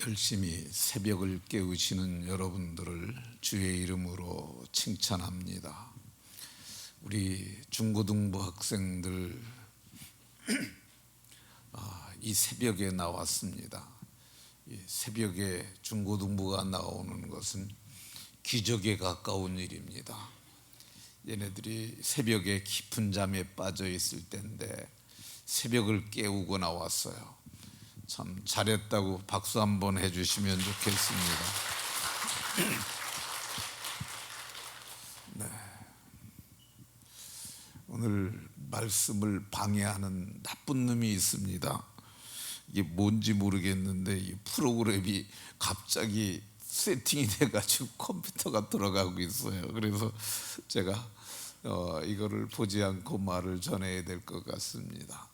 열심히 새벽을 깨우시는 여러분들을 주의 이름으로 칭찬합니다. 우리 중고등부 학생들 이 새벽에 나왔습니다. 이 새벽에 중고등부가 나오는 것은 기적에 가까운 일입니다. 얘네들이 새벽에 깊은 잠에 빠져 있을 때인데 새벽을 깨우고 나왔어요. 참 잘했다고 박수 한번 해주시면 좋겠습니다. 네. 오늘 말씀을 방해하는 나쁜 놈이 있습니다. 이게 뭔지 모르겠는데 이 프로그램이 갑자기 세팅이 돼가지고 컴퓨터가 돌아가고 있어요. 그래서 제가 이거를 보지 않고 말을 전해야 될 것 같습니다.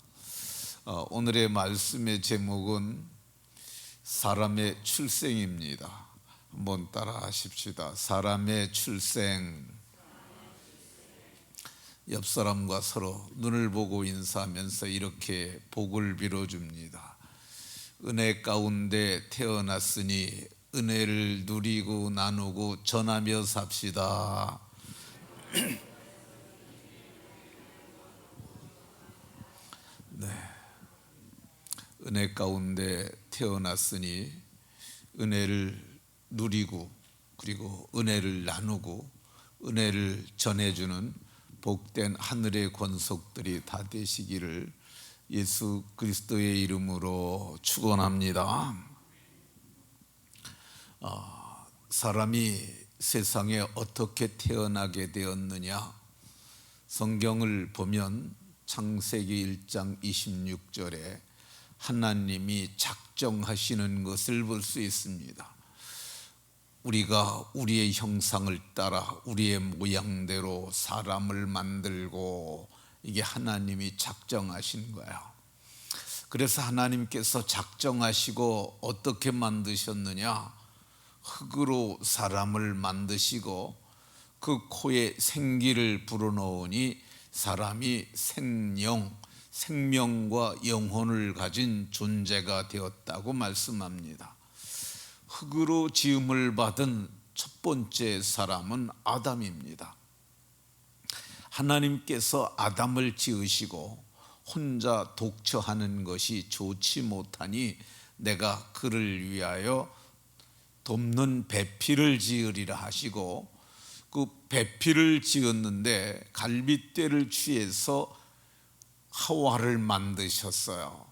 오늘의 말씀의 제목은 사람의 출생입니다. 한번 따라 하십시다. 사람의 출생. 옆 사람과 서로 눈을 보고 인사하면서 이렇게 복을 빌어줍니다. 은혜 가운데 태어났으니 은혜를 누리고 나누고 전하며 삽시다. 네. 은혜 가운데 태어났으니 은혜를 누리고 그리고 은혜를 나누고 은혜를 전해주는 복된 하늘의 권속들이 다 되시기를 예수 그리스도의 이름으로 축원합니다. 사람이 세상에 어떻게 태어나게 되었느냐? 성경을 보면 창세기 1장 26절에 하나님이 작정하시는 것을 볼 수 있습니다. 우리가 우리의 형상을 따라 우리의 모양대로 사람을 만들고, 이게 하나님이 작정하신 거예요. 그래서 하나님께서 작정하시고 어떻게 만드셨느냐? 흙으로 사람을 만드시고 그 코에 생기를 불어넣으니 사람이 생명과 영혼을 가진 존재가 되었다고 말씀합니다. 흙으로 지음을 받은 첫 번째 사람은 아담입니다. 하나님께서 아담을 지으시고 혼자 독처하는 것이 좋지 못하니 내가 그를 위하여 돕는 배필을 지으리라 하시고, 그 배필을 지었는데 갈빗대를 취해서 하와를 만드셨어요.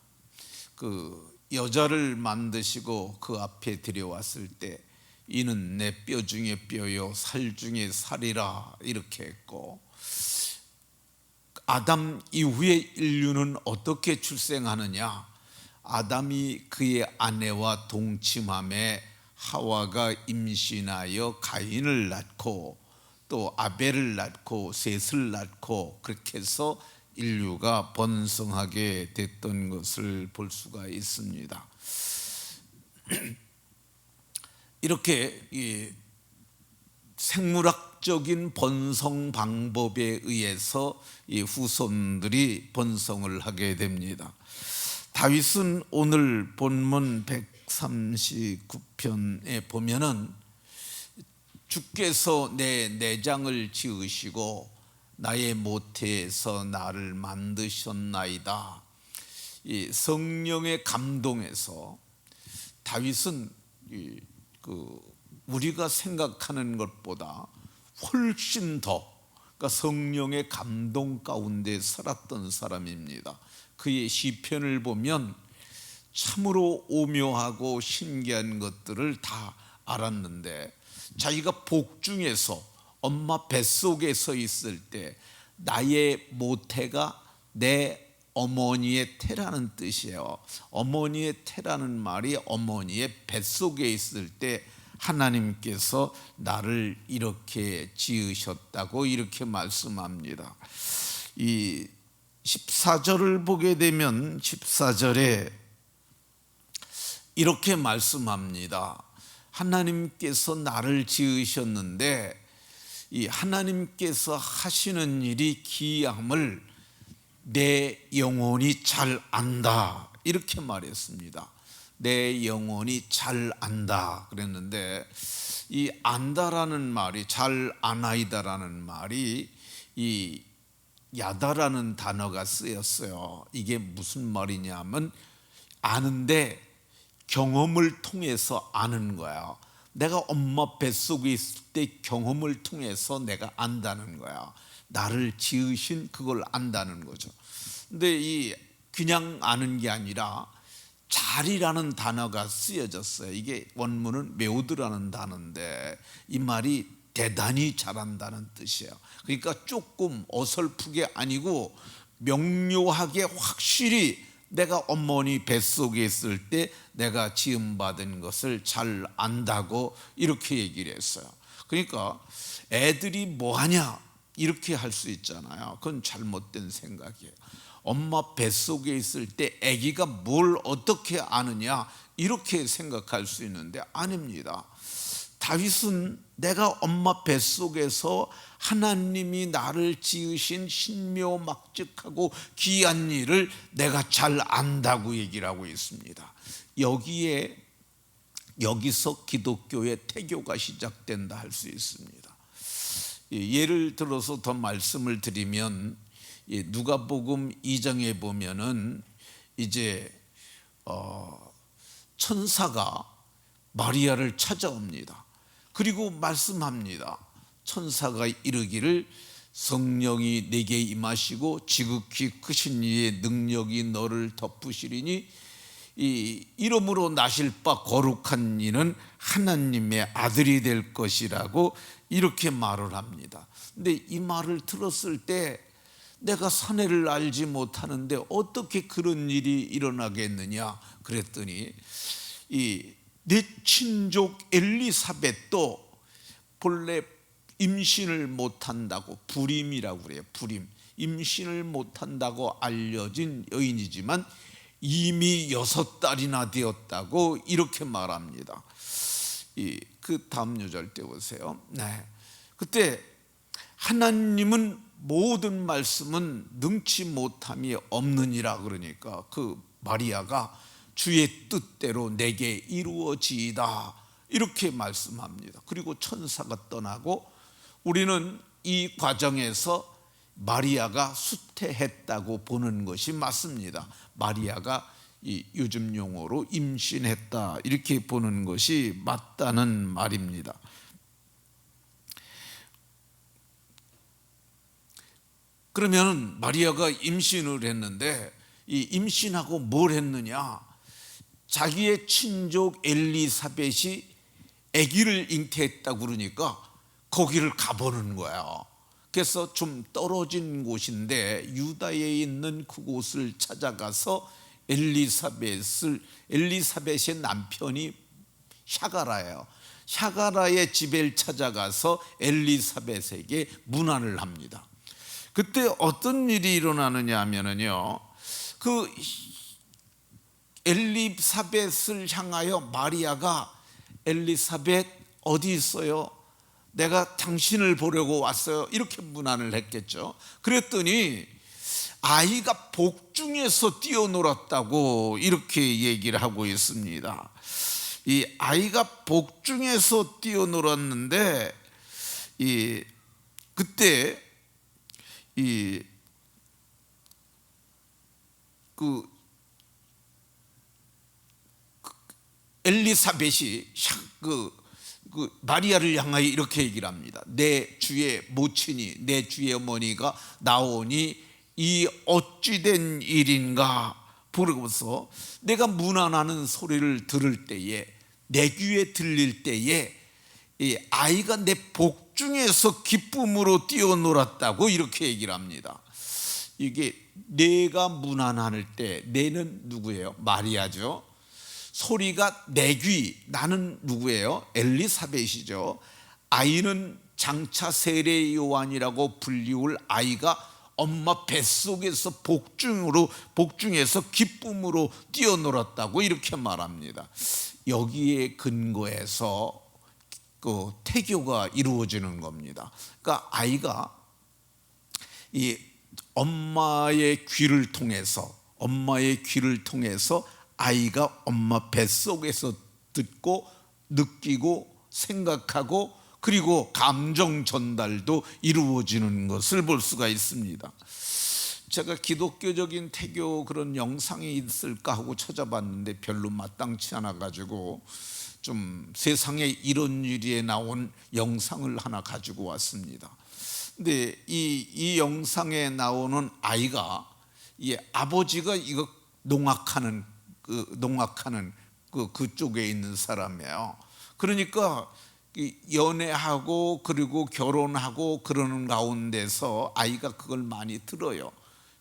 그 여자를 만드시고 그 앞에 들여왔을 때 이는 내 뼈 중에 뼈요 살 중에 살이라 이렇게 했고, 아담 이후에 인류는 어떻게 출생하느냐? 아담이 그의 아내와 동침함에 하와가 임신하여 가인을 낳고 또 아벨을 낳고 셋을 낳고, 그렇게 해서 인류가 번성하게 됐던 것을 볼 수가 있습니다. 이렇게 이 생물학적인 번성 방법에 의해서 이 후손들이 번성을 하게 됩니다. 다윗은 오늘 본문 139편에 보면은 주께서 내 내장을 지으시고 나의 모태에서 나를 만드셨나이다. 이 성령의 감동에서 다윗은 우리가 생각하는 것보다 훨씬 더, 그러니까 성령의 감동 가운데 살았던 사람입니다. 그의 시편을 보면 참으로 오묘하고 신기한 것들을 다 알았는데, 자기가 복중에서 엄마 뱃속에서 있을 때 나의 모태가 내 어머니의 태라는 뜻이에요. 어머니의 태라는 말이 어머니의 뱃속에 있을 때 하나님께서 나를 이렇게 지으셨다고 이렇게 말씀합니다. 이 14절을 보게 되면 14절에 이렇게 말씀합니다. 하나님께서 나를 지으셨는데 이 하나님께서 하시는 일이 기이함을 내 영혼이 잘 안다, 이렇게 말했습니다. 내 영혼이 잘 안다 그랬는데, 이 안다라는 말이, 잘 아나이다라는 말이 이 야다라는 단어가 쓰였어요. 이게 무슨 말이냐면, 아는데 경험을 통해서 아는 거야. 내가 엄마 뱃속에 있을 때 경험을 통해서 내가 안다는 거야. 나를 지으신 그걸 안다는 거죠. 근데 이 그냥 아는 게 아니라 잘이라는 단어가 쓰여졌어요. 이게 원문은 메오드라는 단어인데, 이 말이 대단히 잘한다는 뜻이에요. 그러니까 조금 어설프게 아니고 명료하게 확실히 내가 어머니 뱃속에 있을 때 내가 지음받은 것을 잘 안다고 이렇게 얘기를 했어요. 그러니까 애들이 뭐하냐 이렇게 할 수 있잖아요. 그건 잘못된 생각이에요. 엄마 뱃속에 있을 때 아기가 뭘 어떻게 아느냐 이렇게 생각할 수 있는데, 아닙니다. 다윗은 내가 엄마 뱃속에서 하나님이 나를 지으신 신묘막측하고 귀한 일을 내가 잘 안다고 얘기를 하고 있습니다. 여기서 기독교의 태교가 시작된다 할 수 있습니다. 예를 들어서 더 말씀을 드리면, 누가복음 2장에 보면은 이제 천사가 마리아를 찾아옵니다. 그리고 말씀합니다. 천사가 이르기를 성령이 내게 임하시고 지극히 크신 이의 능력이 너를 덮으시리니 이 이름으로 나실 바 거룩한 이는 하나님의 아들이 될 것이라고 이렇게 말을 합니다. 근데 이 말을 들었을 때 내가 사내를 알지 못하는데 어떻게 그런 일이 일어나겠느냐 그랬더니, 내 친족 엘리사벳도 본래 임신을 못한다고, 불임이라고 그래요. 불임, 임신을 못한다고 알려진 여인이지만 이미 6달이나 되었다고 이렇게 말합니다. 그 다음 요절 때 보세요. 네. 그때 하나님은 모든 말씀은 능치 못함이 없느니라 그러니까 그 마리아가 주의 뜻대로 내게 이루어지이다 이렇게 말씀합니다. 그리고 천사가 떠나고 우리는 이 과정에서 마리아가 수태했다고 보는 것이 맞습니다. 마리아가 이 요즘 용어로 임신했다 이렇게 보는 것이 맞다는 말입니다. 그러면 마리아가 임신을 했는데, 이 임신하고 뭘 했느냐, 자기의 친족 엘리사벳이 아기를 잉태했다고 그러니까 거기를 가보는 거예요. 그래서 좀 떨어진 곳인데 유다에 있는 그곳을 찾아가서 엘리사벳의 남편이 샤가라예요. 샤가라의 집을 찾아가서 엘리사벳에게 문안을 합니다. 그때 어떤 일이 일어나느냐 하면요, 그 엘리사벳을 향하여 마리아가 엘리사벳 어디 있어요? 내가 당신을 보려고 왔어요. 이렇게 문안을 했겠죠. 그랬더니 아이가 복중에서 뛰어놀았다고 이렇게 얘기를 하고 있습니다. 이 아이가 복중에서 뛰어놀았는데, 그때 엘리사벳이 마리아를 향하여 이렇게 얘기를 합니다. 내 주의 모친이, 내 주의 어머니가 나오니 이 어찌된 일인가 부르고서, 내가 문안하는 소리를 들을 때에, 내 귀에 들릴 때에 이 아이가 내 복중에서 기쁨으로 뛰어놀았다고 이렇게 얘기를 합니다. 이게 내가 문안할 때, 내는 누구예요? 마리아죠. 소리가 내 귀, 나는 누구예요? 엘리사벳이죠. 아이는 장차 세례 요한이라고 불리울 아이가 엄마 뱃속에서 복중에서 기쁨으로 뛰어놀았다고 이렇게 말합니다. 여기에 근거해서 그 태교가 이루어지는 겁니다. 그러니까 아이가 이 엄마의 귀를 통해서 아이가 엄마 뱃속에서 듣고 느끼고 생각하고 그리고 감정 전달도 이루어지는 것을 볼 수가 있습니다. 제가 기독교적인 태교 그런 영상이 있을까 하고 찾아봤는데 별로 마땅치 않아 가지고 좀 세상에 이런 일이 나온 영상을 하나 가지고 왔습니다. 근데 이 영상에 나오는 아이가 이 아버지가 이거 농악하는 그쪽에 있는 사람이에요. 그러니까 연애하고 그리고 결혼하고 그러는 가운데서 아이가 그걸 많이 들어요.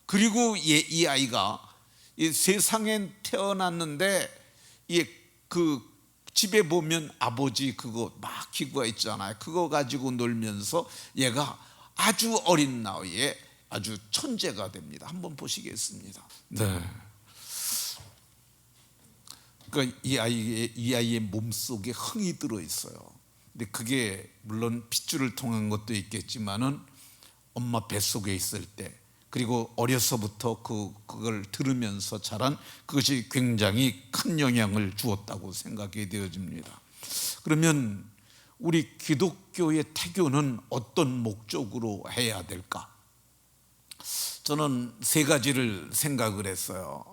그리고 이 아이가 이 세상에 태어났는데 그 집에 보면 아버지 그거 막 기구가 있잖아요. 그거 가지고 놀면서 얘가 아주 어린 나이에 아주 천재가 됩니다. 한번 보시겠습니다. 네. 그러니까 이 아이의 몸속에 흥이 들어 있어요. 근데 그게 물론 핏줄을 통한 것도 있겠지만은 엄마 뱃속에 있을 때 그리고 어려서부터 그걸 들으면서 자란 그것이 굉장히 큰 영향을 주었다고 생각이 되어집니다. 그러면 우리 기독교의 태교는 어떤 목적으로 해야 될까? 저는 세 가지를 생각을 했어요.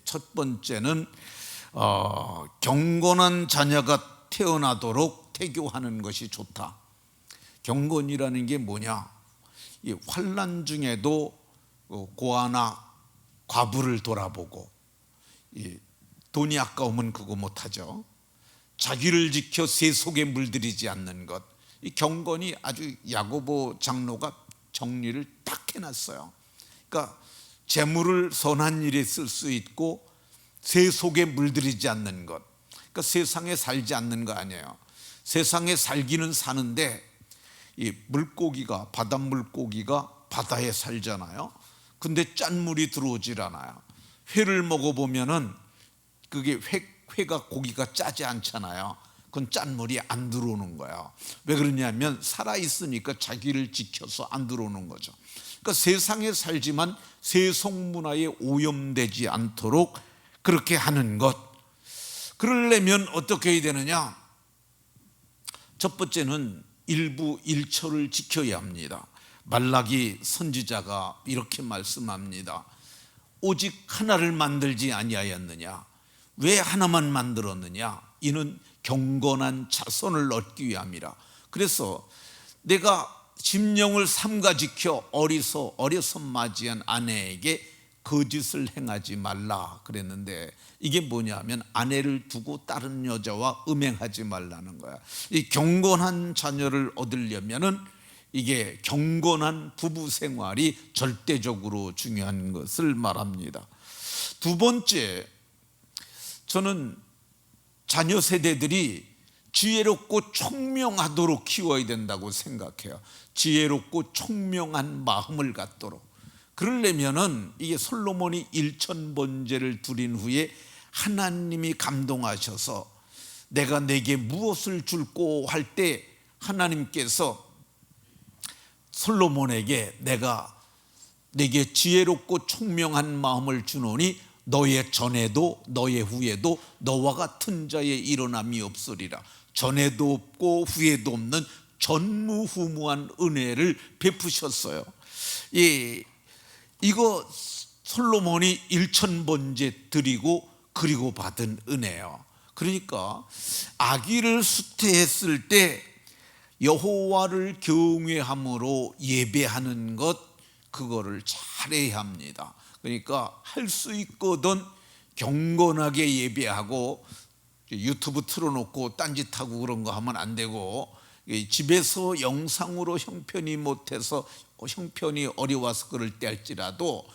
첫 번째는 경건한 자녀가 태어나도록 태교하는 것이 좋다. 경건이라는 게 뭐냐? 이 환난 중에도 고아나 과부를 돌아보고 돈이 아까우면 그거 못하죠. 자기를 지켜 세속에 물들이지 않는 것. 이 경건이 아주 야고보 장로가 정리를 딱 해놨어요. 그러니까 재물을 선한 일에 쓸 수 있고 세속에 물들이지 않는 것. 그러니까 세상에 살지 않는 거 아니에요. 세상에 살기는 사는데 이 물고기가 바닷물고기가 바다에 살잖아요. 근데 짠물이 들어오질 않아요. 회를 먹어보면은 그게 회가 고기가 짜지 않잖아요. 그건 짠물이 안 들어오는 거예요. 왜 그러냐면 살아있으니까 자기를 지켜서 안 들어오는 거죠. 그러니까 세상에 살지만 세속 문화에 오염되지 않도록 그렇게 하는 것. 그러려면 어떻게 해야 되느냐? 첫 번째는 일부 일처를 지켜야 합니다. 말라기 선지자가 이렇게 말씀합니다. 오직 하나를 만들지 아니하였느냐? 왜 하나만 만들었느냐? 이는 경건한 자손을 얻기 위함이라. 그래서 내가 심령을 삼가 지켜 어려서 맞이한 아내에게 거짓을 행하지 말라 그랬는데, 이게 뭐냐면 아내를 두고 다른 여자와 음행하지 말라는 거야. 이 경건한 자녀를 얻으려면은 이게 경건한 부부 생활이 절대적으로 중요한 것을 말합니다. 두 번째, 저는 자녀 세대들이 지혜롭고 총명하도록 키워야 된다고 생각해요. 지혜롭고 총명한 마음을 갖도록. 그러려면은 이게 솔로몬이 1000번제를 드린 후에 하나님이 감동하셔서 내가 내게 무엇을 줄꼬 할 때 하나님께서 솔로몬에게 내가 내게 지혜롭고 총명한 마음을 주노니 너의 전에도 너의 후에도 너와 같은 자의 일어남이 없으리라. 전에도 없고 후에도 없는 전무후무한 은혜를 베푸셨어요. 이거 솔로몬이 1000번제 드리고 그리고 받은 은혜예요. 그러니까 아기를 수태했을 때 여호와를 경외함으로 예배하는 것, 그거를 잘해야 합니다. 그러니까 할 수 있거든 경건하게 예배하고 유튜브 틀어놓고 딴짓하고 그런 거 하면 안 되고, 집에서 영상으로 형편이 못해서 형편이 어려워서 그럴 때 할지라도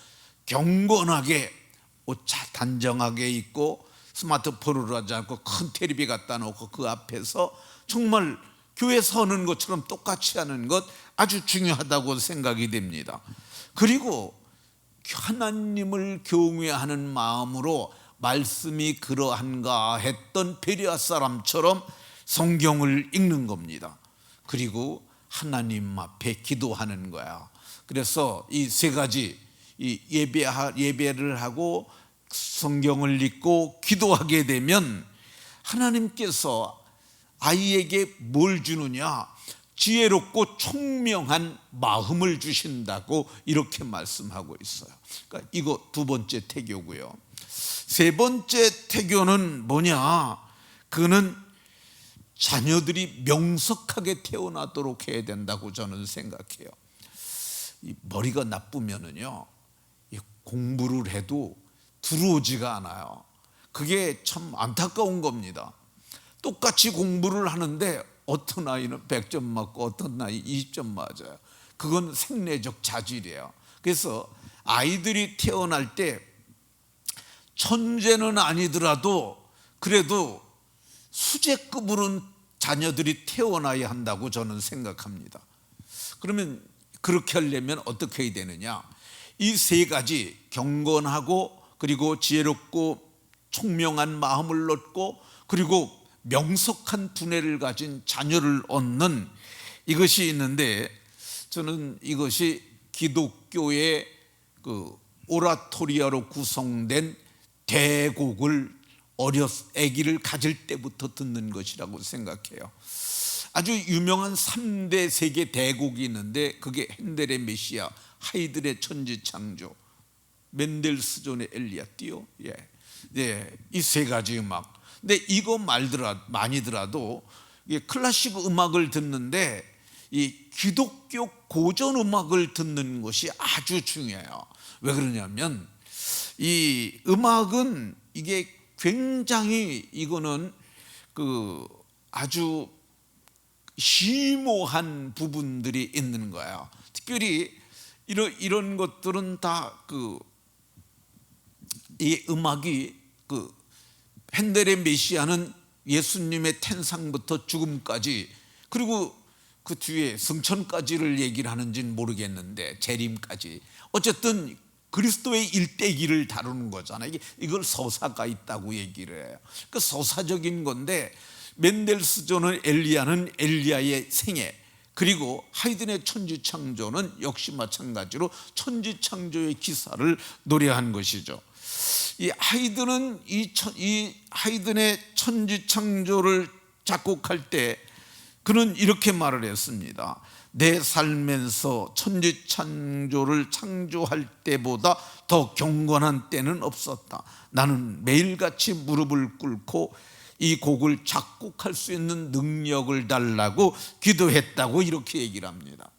경건하게 옷 단정하게 입고 스마트폰으로 하지 않고 큰 텔레비 갖다 놓고 그 앞에서 정말 교회 서는 것처럼 똑같이 하는 것 아주 중요하다고 생각이 됩니다. 그리고 하나님을 경외하는 마음으로 말씀이 그러한가 했던 베레아 사람처럼 성경을 읽는 겁니다. 그리고 하나님 앞에 기도하는 거야. 그래서 이 세 가지, 이 예배를 하고 성경을 읽고 기도하게 되면 하나님께서 아이에게 뭘 주느냐? 지혜롭고 총명한 마음을 주신다고 이렇게 말씀하고 있어요. 그러니까 이거 두 번째 태교고요. 세 번째 태교는 뭐냐? 그는 자녀들이 명석하게 태어나도록 해야 된다고 저는 생각해요. 이 머리가 나쁘면은요, 공부를 해도 들어오지가 않아요. 그게 참 안타까운 겁니다. 똑같이 공부를 하는데 어떤 아이는 100점 맞고 어떤 아이 20점 맞아요. 그건 생리적 자질이에요. 그래서 아이들이 태어날 때 천재는 아니더라도 그래도 수재급으로는 자녀들이 태어나야 한다고 저는 생각합니다. 그러면 그렇게 하려면 어떻게 해야 되느냐? 이 세 가지, 경건하고 그리고 지혜롭고 총명한 마음을 얻고 그리고 명석한 두뇌를 가진 자녀를 얻는 이것이 있는데, 저는 이것이 기독교의 그 오라토리아로 구성된 대곡을 아기를 가질 때부터 듣는 것이라고 생각해요. 아주 유명한 3대 세계 대곡이 있는데 그게 핸델의 메시아, 하이든의 천지창조, 멘델스존의 엘리야띠오, 이 세 가지 음악. 근데 이거 말만이더라도 클래식 음악을 듣는데 이 기독교 고전 음악을 듣는 것이 아주 중요해요. 왜 그러냐면 이 음악은 이게 굉장히 이거는 그 아주 심오한 부분들이 있는 거예요. 특별히 이런 것들은 다 이 음악이 핸델의 메시아는 예수님의 탄생부터 죽음까지 그리고 그 뒤에 승천까지를 얘기를 하는지는 모르겠는데 재림까지 어쨌든 그리스도의 일대기를 다루는 거잖아요. 이걸 서사가 있다고 얘기를 해요. 그 서사적인 건데 멘델스존의 엘리야는 엘리야의 생애, 그리고 하이든의 천지창조는 역시 마찬가지로 천지창조의 기사를 노래한 것이죠. 이 하이든은 이 하이든의 천지창조를 작곡할 때 그는 이렇게 말을 했습니다. 내 삶에서 천지창조를 창조할 때보다 더 경건한 때는 없었다. 나는 매일같이 무릎을 꿇고 이 곡을 작곡할 수 있는 능력을 달라고 기도했다고 이렇게 얘기를 합니다.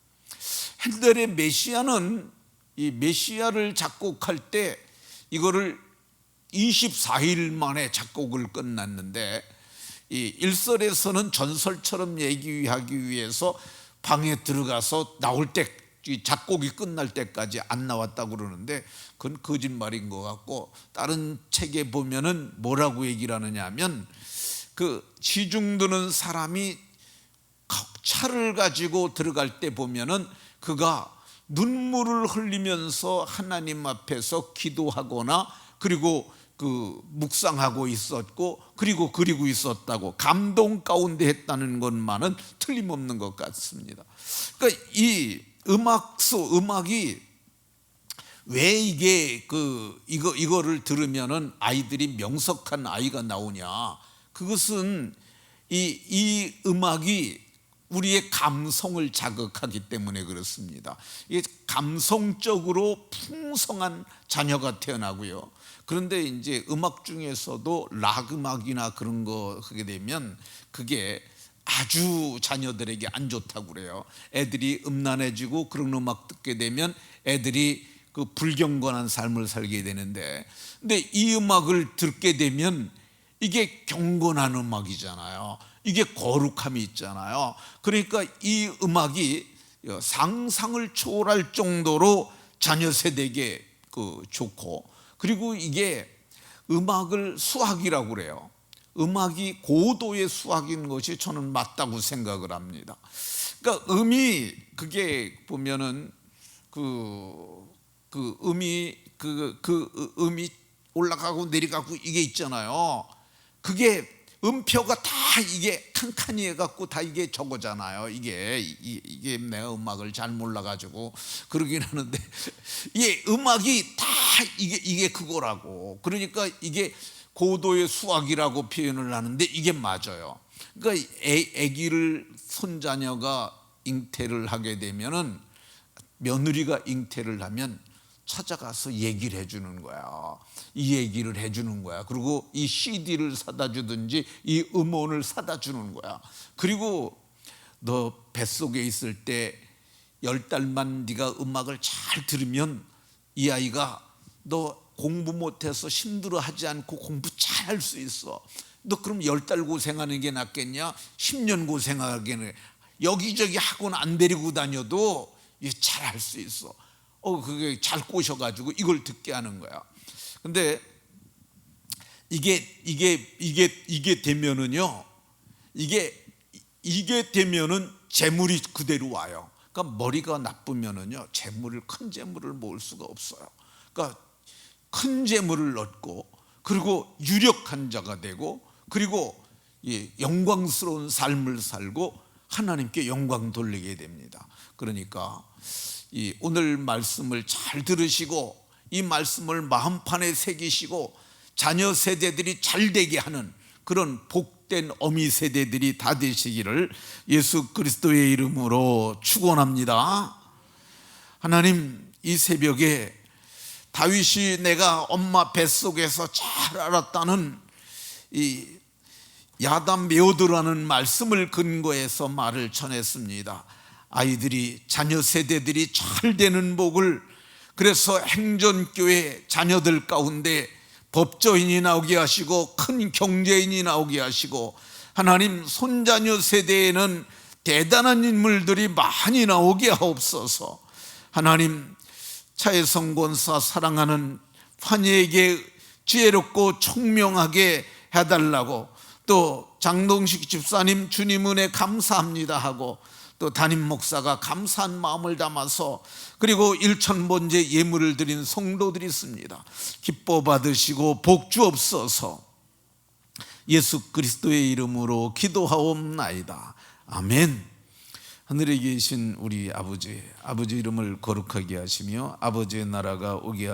핸델의 메시아는 이 메시아를 작곡할 때 이거를 24일 만에 작곡을 끝났는데 이 일설에서는 전설처럼 얘기하기 위해서 방에 들어가서 나올 때 작곡이 끝날 때까지 안 나왔다고 그러는데 그건 거짓말인 것 같고, 다른 책에 보면은 뭐라고 얘기를 하느냐 하면 그 시중 드는 사람이 차를 가지고 들어갈 때 보면은 그가 눈물을 흘리면서 하나님 앞에서 기도하거나 그리고 묵상하고 있었고 그리고 그리고 있었다고 감동 가운데 했다는 것만은 틀림없는 것 같습니다. 그러니까 이 음악이 왜 이거를 들으면은 아이들이 명석한 아이가 나오냐? 그것은 이 음악이 우리의 감성을 자극하기 때문에 그렇습니다. 이게 감성적으로 풍성한 자녀가 태어나고요. 그런데 이제 음악 중에서도 락 음악이나 그런 거 하게 되면 그게 아주 자녀들에게 안 좋다고 그래요. 애들이 음란해지고 그런 음악 듣게 되면 애들이 그 불경건한 삶을 살게 되는데, 근데 이 음악을 듣게 되면 이게 경건한 음악이잖아요. 이게 거룩함이 있잖아요. 그러니까 이 음악이 상상을 초월할 정도로 자녀 세대에게 좋고, 그리고 이게 음악을 수학이라고 그래요. 음악이 고도의 수학인 것이 저는 맞다고 생각을 합니다. 그러니까 그게 보면은 음이 올라가고 내려가고 이게 있잖아요. 그게 음표가 다 이게 칸칸이 해갖고 다 이게 저거잖아요. 이게 내가 음악을 잘 몰라가지고 그러긴 하는데, 이 음악이 다 이게 그거라고. 그러니까 이게 고도의 수학이라고 표현을 하는데 이게 맞아요. 그러니까 아기를 손자녀가 잉태를 하게 되면은 며느리가 잉태를 하면 찾아가서 얘기를 해주는 거야. 이 얘기를 해주는 거야. 그리고 이 CD를 사다 주든지 이 음원을 사다 주는 거야. 그리고 너 뱃속에 있을 때 10달만 네가 음악을 잘 들으면 이 아이가 너 공부 못해서 힘들어하지 않고 공부 잘 할 수 있어. 너 그럼 10달 고생하는 게 낫겠냐? 10년 고생하기에는 여기저기 학원 안 데리고 다녀도 잘 할 수 있어. 그게 잘 꼬셔가지고 이걸 듣게 하는 거야. 근데 이게 되면은요, 이게 되면은 재물이 그대로 와요. 그러니까 머리가 나쁘면은요, 큰 재물을 모을 수가 없어요. 그러니까 큰 재물을 얻고, 그리고 유력한 자가 되고, 그리고 영광스러운 삶을 살고 하나님께 영광 돌리게 됩니다. 그러니까 오늘 말씀을 잘 들으시고 이 말씀을 마음판에 새기시고 자녀 세대들이 잘 되게 하는 그런 복된 어미 세대들이 다 되시기를 예수 그리스도의 이름으로 축원합니다. 하나님, 이 새벽에 다윗이 내가 엄마 뱃속에서 잘 알았다는 이 야단 메오드라는 말씀을 근거해서 말을 전했습니다. 아이들이, 자녀 세대들이 잘 되는 복을, 그래서 행전교회 자녀들 가운데 법조인이 나오게 하시고 큰 경제인이 나오게 하시고, 하나님 손자녀 세대에는 대단한 인물들이 많이 나오게 하옵소서. 하나님, 차혜성 권사 사랑하는 환희에게 지혜롭고 총명하게 해달라고, 또 장동식 집사님 주님 은혜 감사합니다 하고, 또 담임 목사가 감사한 마음을 담아서, 그리고 일천번제 예물을 드린 성도들이 있습니다. 기뻐 받으시고 복 주옵소서. 예수 그리스도의 이름으로 기도하옵나이다. 아멘. 하늘에 계신 우리 아버지 이름을 거룩하게 하시며 아버지의 나라가 오게 하시며